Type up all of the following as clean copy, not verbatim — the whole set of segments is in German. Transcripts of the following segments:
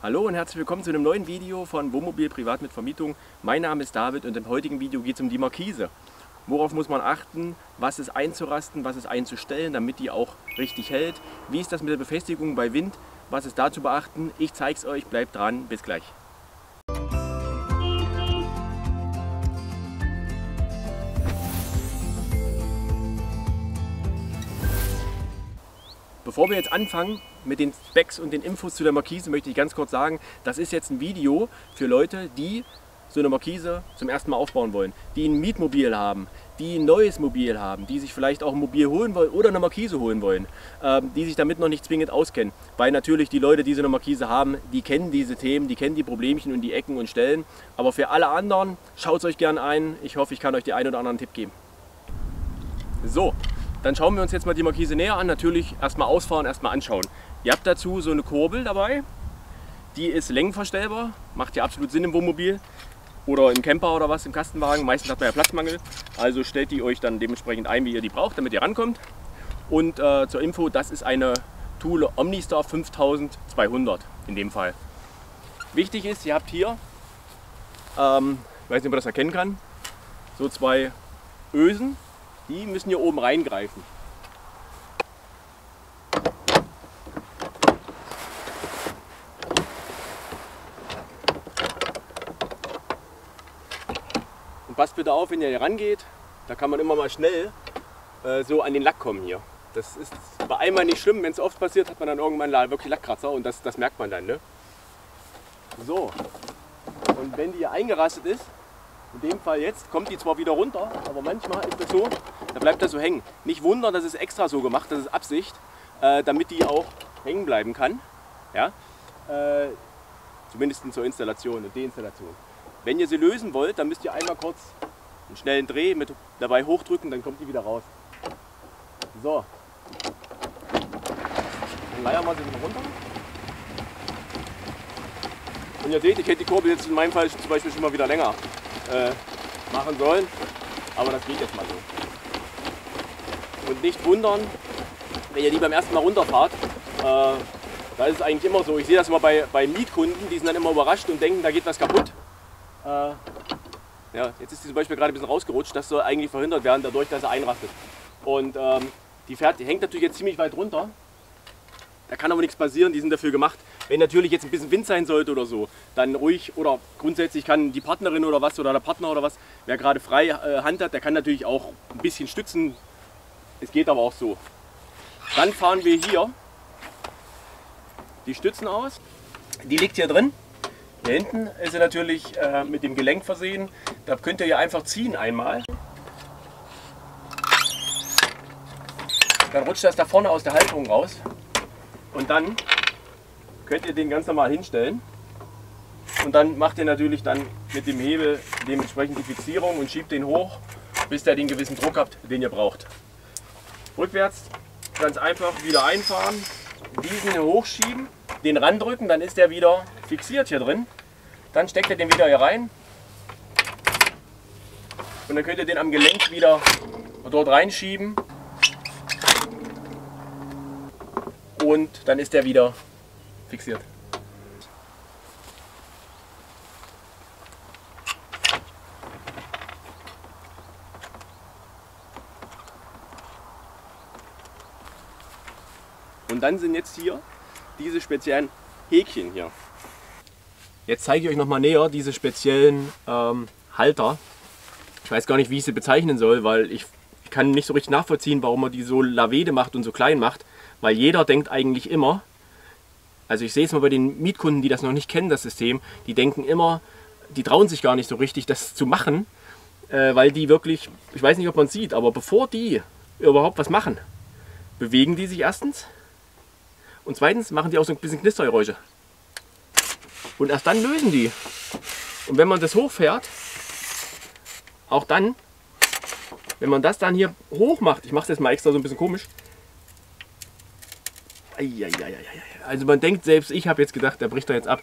Hallo und herzlich willkommen zu einem neuen Video von Wohnmobil Privat mit Vermietung. Mein Name ist David und im heutigen Video geht es um die Markise. Worauf muss man achten, was ist einzurasten, was ist einzustellen, damit die auch richtig hält. Wie ist das mit der Befestigung bei Wind, was ist da zu beachten. Ich zeige es euch, bleibt dran, bis gleich. Bevor wir jetzt anfangen mit den Specs und den Infos zu der Markise, möchte ich ganz kurz sagen, das ist jetzt ein Video für Leute, die so eine Markise zum ersten Mal aufbauen wollen, die ein Mietmobil haben, die ein neues Mobil haben, die sich vielleicht auch ein Mobil holen wollen oder eine Markise holen wollen, die sich damit noch nicht zwingend auskennen. Weil natürlich die Leute, die so eine Markise haben, die kennen diese Themen, die kennen die Problemchen und die Ecken und Stellen. Aber für alle anderen, schaut es euch gerne ein. Ich hoffe, ich kann euch den einen oder anderen Tipp geben. So. Dann schauen wir uns jetzt mal die Markise näher an. Natürlich erstmal ausfahren, erstmal anschauen. Ihr habt dazu so eine Kurbel dabei. Die ist längenverstellbar, macht ja absolut Sinn im Wohnmobil oder im Camper oder was, im Kastenwagen. Meistens hat man ja Platzmangel, also stellt die euch dann dementsprechend ein, wie ihr die braucht, damit ihr rankommt. Und zur Info, das ist eine Thule Omnistar 5200 in dem Fall. Wichtig ist, ihr habt hier, ich weiß nicht, ob man das erkennen kann, so zwei Ösen. Die müssen hier oben reingreifen. Und passt bitte auf, wenn ihr hier rangeht, da kann man immer mal schnell so an den Lack kommen hier. Das ist bei einmal nicht schlimm, wenn es oft passiert, hat man dann irgendwann wirklich Lackkratzer und das merkt man dann. Ne? So, und wenn die hier eingerastet ist, in dem Fall jetzt kommt die zwar wieder runter, aber manchmal ist das so, da bleibt das so hängen. Nicht wundern, das ist extra so gemacht, das ist Absicht, damit die auch hängen bleiben kann. Ja? Zumindest zur Installation und Deinstallation. Wenn ihr sie lösen wollt, dann müsst ihr einmal kurz einen schnellen Dreh mit dabei hochdrücken, dann kommt die wieder raus. So. Dann leiern wir sie wieder runter. Und ihr seht, ich hätte die Kurbel jetzt in meinem Fall zum Beispiel schon mal wieder länger machen sollen, aber das geht jetzt mal so. Und nicht wundern, wenn ihr die beim ersten Mal runterfahrt, da ist es eigentlich immer so, ich sehe das immer bei Mietkunden, die sind dann immer überrascht und denken, da geht was kaputt. Ja, jetzt ist die zum Beispiel gerade ein bisschen rausgerutscht, das soll eigentlich verhindert werden, dadurch, dass er einrastet. Und die hängt natürlich jetzt ziemlich weit runter, da kann aber nichts passieren, die sind dafür gemacht. Wenn natürlich jetzt ein bisschen Wind sein sollte oder so, dann ruhig oder grundsätzlich kann die Partnerin oder was oder der Partner oder was, wer gerade frei Hand hat, der kann natürlich auch ein bisschen stützen. Es geht aber auch so. Dann fahren wir hier die Stützen aus. Die liegt hier drin. Hier hinten ist sie natürlich mit dem Gelenk versehen. Da könnt ihr hier einfach ziehen einmal. Dann rutscht das da vorne aus der Halterung raus. Und dann könnt ihr den ganz normal hinstellen und dann macht ihr natürlich dann mit dem Hebel dementsprechend die Fixierung und schiebt den hoch, bis ihr den gewissen Druck habt, den ihr braucht. Rückwärts ganz einfach wieder einfahren, diesen hier hochschieben, den randrücken, dann ist der wieder fixiert hier drin. Dann steckt ihr den wieder hier rein und dann könnt ihr den am Gelenk wieder dort reinschieben und dann ist der wieder fixiert. Und dann sind jetzt hier diese speziellen Häkchen hier. Jetzt zeige ich euch noch mal näher diese speziellen Halter. Ich weiß gar nicht, wie ich sie bezeichnen soll, weil ich kann nicht so richtig nachvollziehen, warum man die so lavede macht und so klein macht. Weil jeder denkt eigentlich immer, also ich sehe es mal bei den Mietkunden, die das noch nicht kennen, das System, die denken immer, die trauen sich gar nicht so richtig, das zu machen, weil die wirklich, ich weiß nicht, ob man es sieht, aber bevor die überhaupt was machen, bewegen die sich erstens und zweitens machen die auch so ein bisschen Knistergeräusche. Und erst dann lösen die. Und wenn man das hochfährt, auch dann, wenn man das dann hier hoch macht, ich mache es jetzt mal extra so ein bisschen komisch, also man denkt, selbst ich habe jetzt gedacht, der bricht da jetzt ab.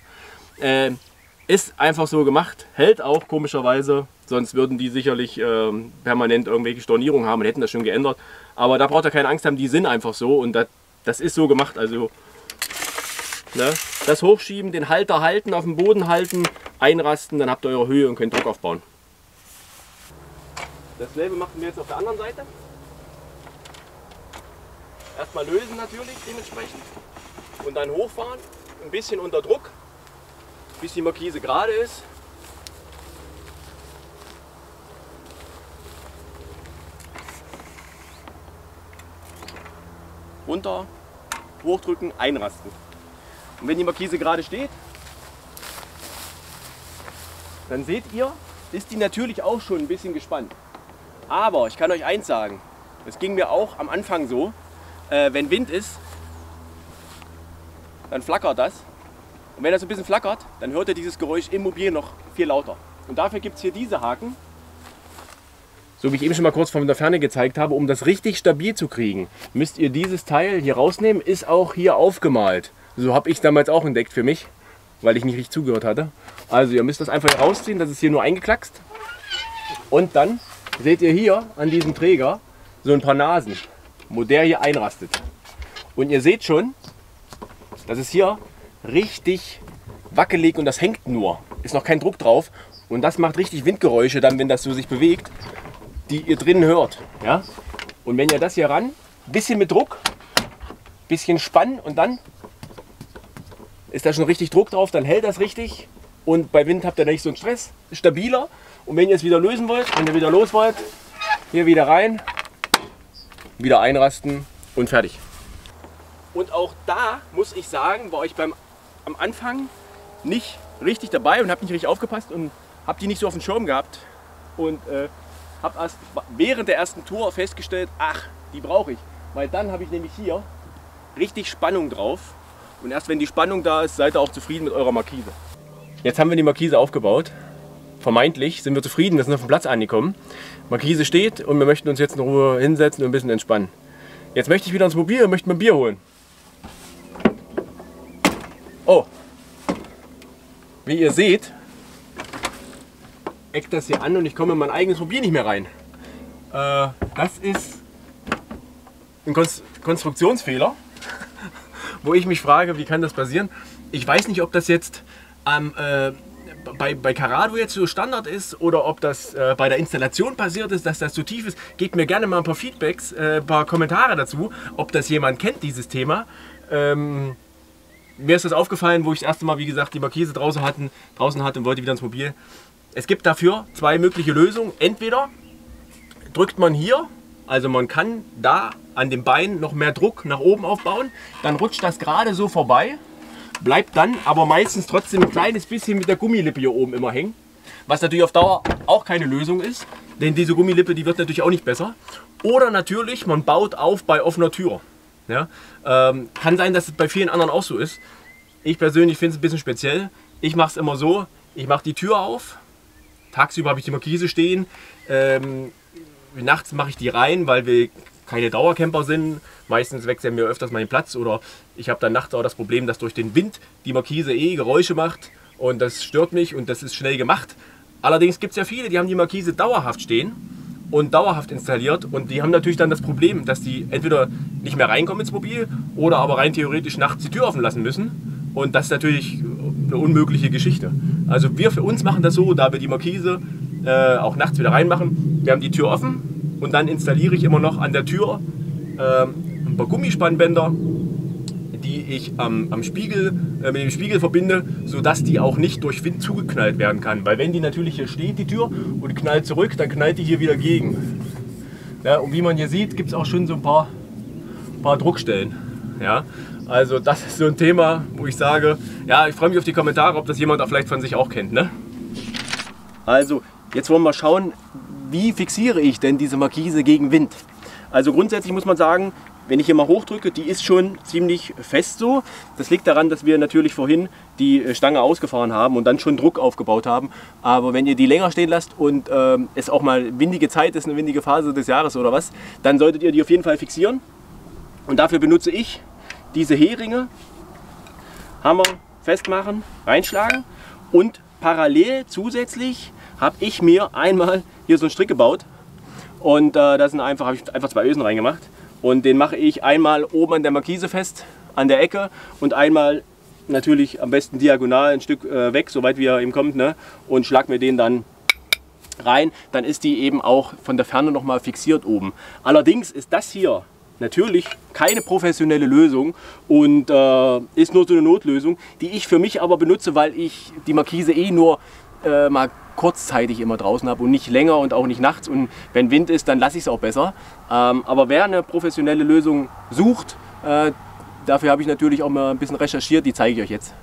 Ist einfach so gemacht, hält auch komischerweise, sonst würden die sicherlich permanent irgendwelche Stornierungen haben und hätten das schon geändert. Aber da braucht ihr keine Angst haben, die sind einfach so und das ist so gemacht. Also Ne? Das hochschieben, den Halter halten, auf dem Boden halten, einrasten, dann habt ihr eure Höhe und könnt Druck aufbauen. Dasselbe machen wir jetzt auf der anderen Seite. Erstmal lösen natürlich dementsprechend und dann hochfahren, ein bisschen unter Druck, bis die Markise gerade ist. Runter, hochdrücken, einrasten. Und wenn die Markise gerade steht, dann seht ihr, ist die natürlich auch schon ein bisschen gespannt. Aber ich kann euch eins sagen, es ging mir auch am Anfang so, wenn Wind ist, dann flackert das. Und wenn das ein bisschen flackert, dann hört ihr dieses Geräusch im Mobil noch viel lauter. Und dafür gibt es hier diese Haken. So wie ich eben schon mal kurz von der Ferne gezeigt habe, um das richtig stabil zu kriegen, müsst ihr dieses Teil hier rausnehmen, ist auch hier aufgemalt. So habe ich es damals auch entdeckt für mich, weil ich nicht richtig zugehört hatte. Also ihr müsst das einfach hier rausziehen, das ist hier nur eingeknackst. Und dann seht ihr hier an diesem Träger so ein paar Nasen, wo der hier einrastet. Und ihr seht schon, das ist hier richtig wackelig und das hängt nur. Ist noch kein Druck drauf und das macht richtig Windgeräusche dann, wenn das so sich bewegt, die ihr drinnen hört. Ja? Und wenn ihr das hier ran, bisschen mit Druck, bisschen spannen und dann ist da schon richtig Druck drauf, dann hält das richtig und bei Wind habt ihr nicht so einen Stress, ist stabiler. Und wenn ihr es wieder lösen wollt, wenn ihr wieder los wollt, hier wieder rein, wieder einrasten und fertig. Und auch da muss ich sagen, war ich am Anfang nicht richtig dabei und habe nicht richtig aufgepasst und habe die nicht so auf dem Schirm gehabt. Und habe erst während der ersten Tour festgestellt, ach, die brauche ich. Weil dann habe ich nämlich hier richtig Spannung drauf. Und erst wenn die Spannung da ist, seid ihr auch zufrieden mit eurer Markise. Jetzt haben wir die Markise aufgebaut. Vermeintlich sind wir zufrieden, wir sind auf dem Platz angekommen. Markise steht und wir möchten uns jetzt in Ruhe hinsetzen und ein bisschen entspannen. Jetzt möchte ich wieder ins Mobil und möchte mir ein Bier holen. Oh, wie ihr seht, eckt das hier an und ich komme in mein eigenes Mobil nicht mehr rein. Das ist ein Konstruktionsfehler, wo ich mich frage, wie kann das passieren? Ich weiß nicht, ob das jetzt bei Carrado jetzt so Standard ist oder ob das bei der Installation passiert ist, dass das so tief ist. Gebt mir gerne mal ein paar Feedbacks, ein paar Kommentare dazu, ob das jemand kennt, dieses Thema. Mir ist das aufgefallen, wo ich das erste Mal, wie gesagt, die Markise draußen hatte und wollte wieder ins Mobil. Es gibt dafür zwei mögliche Lösungen. Entweder drückt man hier, also man kann da an dem Bein noch mehr Druck nach oben aufbauen, dann rutscht das gerade so vorbei, bleibt dann aber meistens trotzdem ein kleines bisschen mit der Gummilippe hier oben immer hängen. Was natürlich auf Dauer auch keine Lösung ist, denn diese Gummilippe, die wird natürlich auch nicht besser. Oder natürlich, man baut auf bei offener Tür. Ja? Kann sein, dass es bei vielen anderen auch so ist. Ich persönlich finde es ein bisschen speziell. Ich mache es immer so, ich mache die Tür auf, tagsüber habe ich die Markise stehen, nachts mache ich die rein, weil wir keine Dauercamper sind. Meistens wechseln wir öfters mal den Platz oder ich habe dann nachts auch das Problem, dass durch den Wind die Markise Geräusche macht und das stört mich und das ist schnell gemacht. Allerdings gibt es ja viele, die haben die Markise dauerhaft stehen und dauerhaft installiert und die haben natürlich dann das Problem, dass die entweder nicht mehr reinkommen ins Mobil oder aber rein theoretisch nachts die Tür offen lassen müssen und das ist natürlich eine unmögliche Geschichte. Also wir für uns machen das so, da wir die Markise auch nachts wieder reinmachen, wir haben die Tür offen und dann installiere ich immer noch an der Tür ein paar Gummispannbänder, die ich am Spiegel, mit dem Spiegel verbinde, sodass die auch nicht durch Wind zugeknallt werden kann. Weil wenn die natürlich hier steht, die Tür, und knallt zurück, dann knallt die hier wieder gegen. Ja, und wie man hier sieht, gibt es auch schon so ein paar Druckstellen. Ja, also das ist so ein Thema, wo ich sage, ja, ich freue mich auf die Kommentare, ob das jemand auch vielleicht von sich auch kennt. Ne? Also, jetzt wollen wir mal schauen, wie fixiere ich denn diese Markise gegen Wind? Also grundsätzlich muss man sagen, wenn ich hier mal hochdrücke, die ist schon ziemlich fest so. Das liegt daran, dass wir natürlich vorhin die Stange ausgefahren haben und dann schon Druck aufgebaut haben. Aber wenn ihr die länger stehen lasst und es auch mal windige Zeit ist, eine windige Phase des Jahres oder was, dann solltet ihr die auf jeden Fall fixieren. Und dafür benutze ich diese Heringe. Hammer festmachen, reinschlagen und parallel zusätzlich habe ich mir einmal hier so einen Strick gebaut. Und da sind habe ich einfach zwei Ösen reingemacht. Und den mache ich einmal oben an der Markise fest, an der Ecke und einmal natürlich am besten diagonal ein Stück weg, soweit wie er eben kommt, ne? Und schlag mir den dann rein, dann ist die eben auch von der Ferne nochmal fixiert oben. Allerdings ist das hier natürlich keine professionelle Lösung und ist nur so eine Notlösung, die ich für mich aber benutze, weil ich die Markise eh nur mal kurzzeitig immer draußen habe und nicht länger und auch nicht nachts, und wenn Wind ist, dann lasse ich es auch besser. Aber wer eine professionelle Lösung sucht, dafür habe ich natürlich auch mal ein bisschen recherchiert, die zeige ich euch jetzt.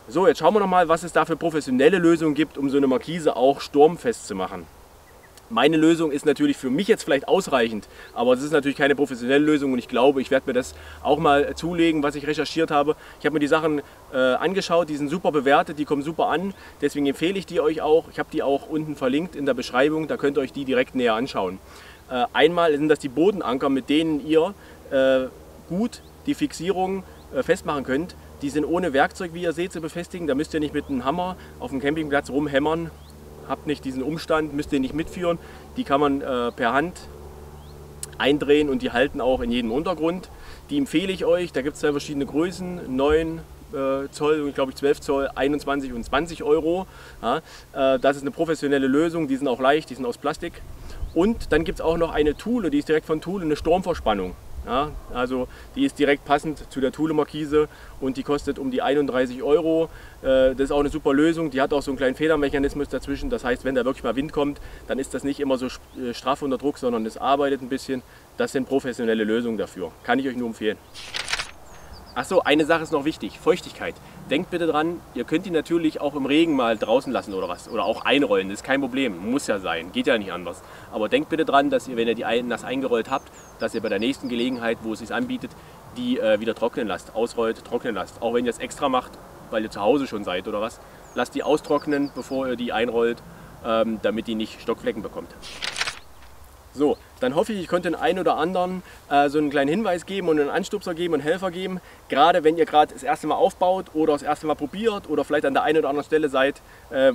So, jetzt schauen wir noch mal, was es da für professionelle Lösungen gibt, um so eine Markise auch sturmfest zu machen. Meine Lösung ist natürlich für mich jetzt vielleicht ausreichend, aber es ist natürlich keine professionelle Lösung und ich glaube, ich werde mir das auch mal zulegen, was ich recherchiert habe. Ich habe mir die Sachen angeschaut, die sind super bewertet, die kommen super an, deswegen empfehle ich die euch auch. Ich habe die auch unten verlinkt in der Beschreibung, da könnt ihr euch die direkt näher anschauen. Einmal sind das die Bodenanker, mit denen ihr gut die Fixierung festmachen könnt. Die sind ohne Werkzeug, wie ihr seht, zu befestigen. Da müsst ihr nicht mit einem Hammer auf dem Campingplatz rumhämmern. Habt nicht diesen Umstand, müsst ihr nicht mitführen. Die kann man per Hand eindrehen und die halten auch in jedem Untergrund. Die empfehle ich euch. Da gibt es zwei verschiedene Größen, 9 Zoll und glaube ich 12 Zoll, 21 und 20 Euro. Ja, das ist eine professionelle Lösung. Die sind auch leicht, die sind aus Plastik. Und dann gibt es auch noch eine Thule, die ist direkt von Thule, eine Sturmverspannung. Ja, also die ist direkt passend zu der Thule-Markise und die kostet um die 31 Euro. Das ist auch eine super Lösung. Die hat auch so einen kleinen Federmechanismus dazwischen. Das heißt, wenn da wirklich mal Wind kommt, dann ist das nicht immer so straff unter Druck, sondern es arbeitet ein bisschen. Das sind professionelle Lösungen dafür. Kann ich euch nur empfehlen. Achso, eine Sache ist noch wichtig, Feuchtigkeit. Denkt bitte dran, ihr könnt die natürlich auch im Regen mal draußen lassen oder was. Oder auch einrollen, das ist kein Problem, muss ja sein, geht ja nicht anders. Aber denkt bitte dran, dass ihr, wenn ihr die nass eingerollt habt, dass ihr bei der nächsten Gelegenheit, wo es sich anbietet, die wieder trocknen lasst, ausrollt, trocknen lasst. Auch wenn ihr es extra macht, weil ihr zu Hause schon seid oder was, lasst die austrocknen, bevor ihr die einrollt, damit die nicht Stockflecken bekommt. So, dann hoffe ich, ich konnte den einen oder anderen so einen kleinen Hinweis geben und einen Anstupser geben und Helfer geben. Gerade wenn ihr gerade das erste Mal aufbaut oder das erste Mal probiert oder vielleicht an der einen oder anderen Stelle seid,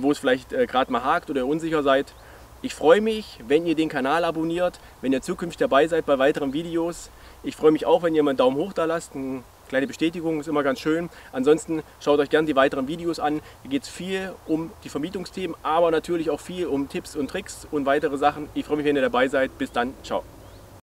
wo es vielleicht gerade mal hakt oder ihr unsicher seid. Ich freue mich, wenn ihr den Kanal abonniert, wenn ihr zukünftig dabei seid bei weiteren Videos. Ich freue mich auch, wenn ihr mal einen Daumen hoch da lasst. Eine kleine Bestätigung ist immer ganz schön. Ansonsten schaut euch gerne die weiteren Videos an. Hier geht es viel um die Vermietungsthemen, aber natürlich auch viel um Tipps und Tricks und weitere Sachen. Ich freue mich, wenn ihr dabei seid. Bis dann. Ciao.